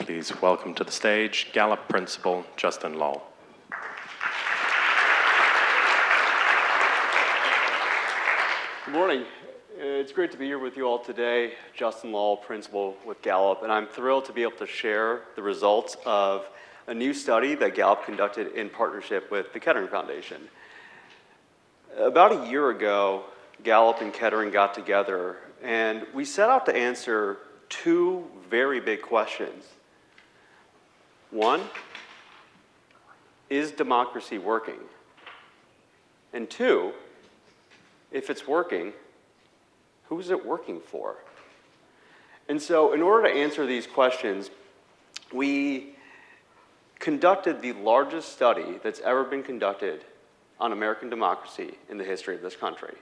please welcome to the stage Gallup Principal Justin Lall. Good morning. It's great to be here with you all today. Justin Lall, Principal with Gallup, and I'm thrilled to be able to share the results of a new study that Gallup conducted in partnership with the Kettering Foundation. About a year ago, Gallup and Kettering got together, and we set out to answer two very big questions. One, is democracy working? And two, if it's working, who is it working for? And so in order to answer these questions, we conducted the largest study that's ever been conducted on American democracy in the history of this country.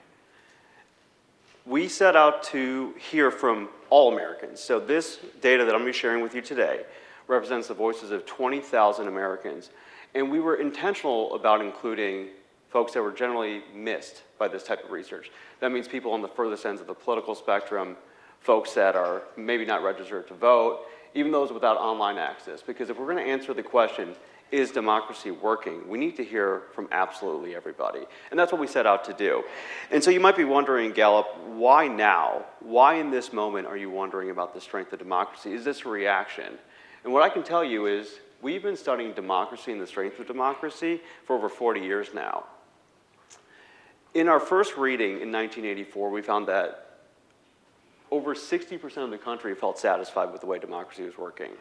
We set out to hear from all Americans. So this data that I'm going to be sharing with you today represents the voices of 20,000 Americans. And we were intentional about including folks that were generally missed by this type of research. That means people on the furthest ends of the political spectrum, folks that are maybe not registered to vote, even those without online access. Because if we're going to answer the question, is democracy working? We need to hear from absolutely everybody. And that's what we set out to do. And so you might be wondering, Gallup, why now? Why in this moment are you wondering about the strength of democracy? Is this a reaction? And what I can tell you is we've been studying democracy and the strength of democracy for over 40 years now. In our first reading in 1984, we found that over 60% of the country felt satisfied with the way democracy was working.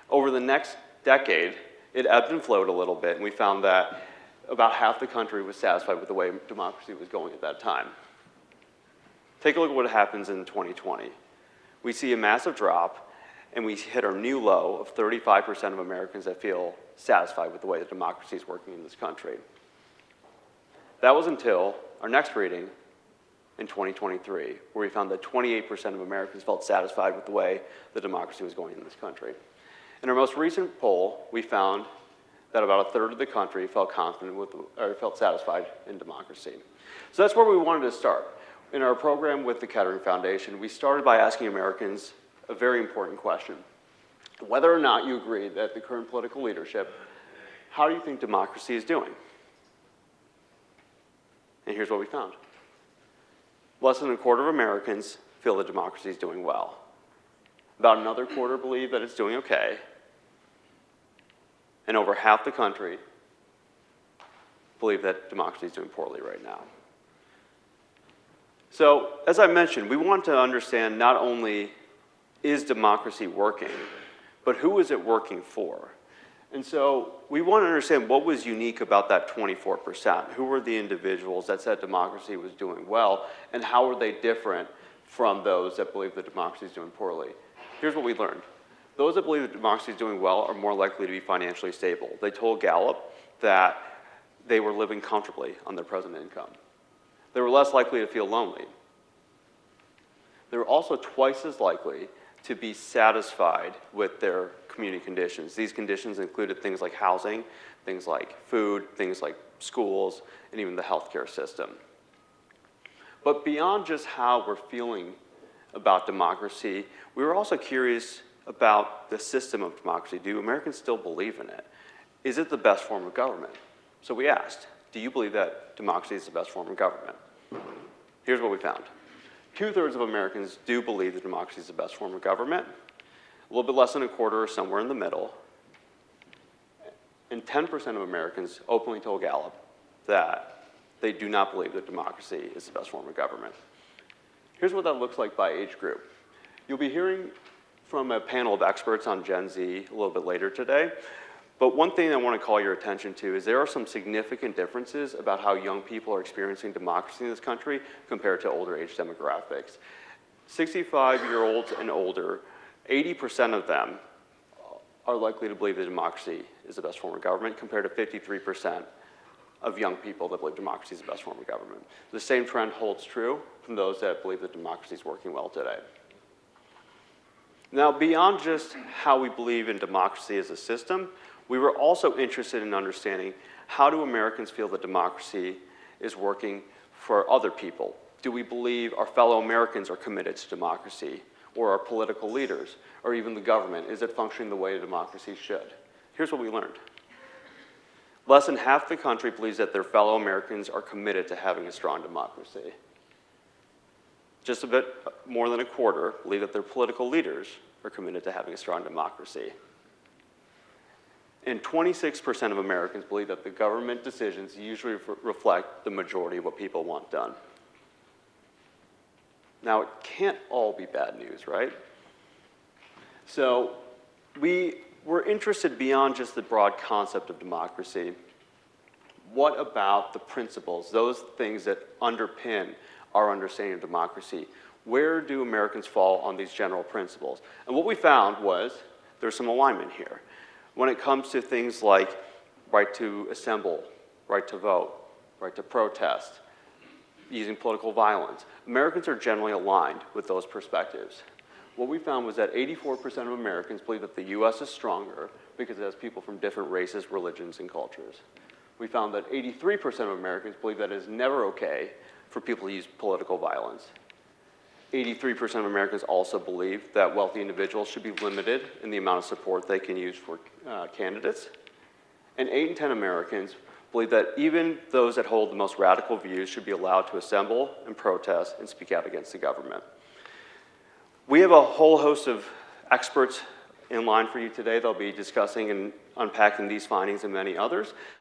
Over the next decade, it ebbed and flowed a little bit, and we found that about half the country was satisfied with the way democracy was going at that time. Take a look at what happens in 2020. We see a massive drop, and we hit our new low of 35% of Americans that feel satisfied with the way that democracy is working in this country. That was until our next reading in 2023, where we found that 28% of Americans felt satisfied with the way the democracy was going in this country. In our most recent poll, we found that about a third of the country felt confident with, or felt satisfied in democracy. So that's where we wanted to start. In our program with the Kettering Foundation, we started by asking Americans a very important question. Whether or not you agree that the current political leadership, how do you think democracy is doing? And here's what we found. Less than a quarter of Americans feel that democracy is doing well. About another quarter believe that it's doing okay. And over half the country believe that democracy is doing poorly right now. So, as I mentioned, we want to understand not only is democracy working, but who is it working for? And so we want to understand what was unique about that 24%. Who were the individuals that said democracy was doing well, and how are they different from those that believe that democracy is doing poorly? Here's what we learned. Those that believe that democracy is doing well are more likely to be financially stable. They told Gallup that they were living comfortably on their present income. They were less likely to feel lonely. They were also twice as likely to be satisfied with their community conditions. These conditions included things like housing, things like food, things like schools, and even the healthcare system. But beyond just how we're feeling about democracy, we were also curious about the system of democracy. Do Americans still believe in it? Is it the best form of government? So we asked, do you believe that democracy is the best form of government? Here's what we found. 2/3 of Americans do believe that democracy is the best form of government. A little bit less than a quarter or somewhere in the middle. And 10% of Americans openly told Gallup that they do not believe that democracy is the best form of government. Here's what that looks like by age group. You'll be hearing from a panel of experts on Gen Z a little bit later today. But one thing I want to call your attention to is there are some significant differences about how young people are experiencing democracy in this country compared to older age demographics. 65-year-olds and older, 80% of them are likely to believe that democracy is the best form of government compared to 53% of young people that believe democracy is the best form of government. The same trend holds true from those that believe that democracy is working well today. Now, beyond just how we believe in democracy as a system, we were also interested in understanding how do Americans feel that democracy is working for other people? Do we believe our fellow Americans are committed to democracy? or our political leaders, or even the government? Is it functioning the way a democracy should? Here's what we learned. Less than half the country believes that their fellow Americans are committed to having a strong democracy. Just a bit more than a quarter believe that their political leaders are committed to having a strong democracy. And 26% of Americans believe that the government decisions usually reflect the majority of what people want done. Now, it can't all be bad news, right? So we're interested beyond just the broad concept of democracy. What about the principles, those things that underpin our understanding of democracy? Where do Americans fall on these general principles? And what we found was there's some alignment here. When it comes to things like right to assemble, right to vote, right to protest, using political violence, Americans are generally aligned with those perspectives. What we found was that 84% of Americans believe that the US is stronger because it has people from different races, religions, and cultures. We found that 83% of Americans believe that it is never okay for people to use political violence. 83% of Americans also believe that wealthy individuals should be limited in the amount of support they can use for candidates. And 8 in 10 Americans believe that even those that hold the most radical views should be allowed to assemble and protest and speak out against the government. We have a whole host of experts in line for you today. They'll be discussing and unpacking these findings and many others.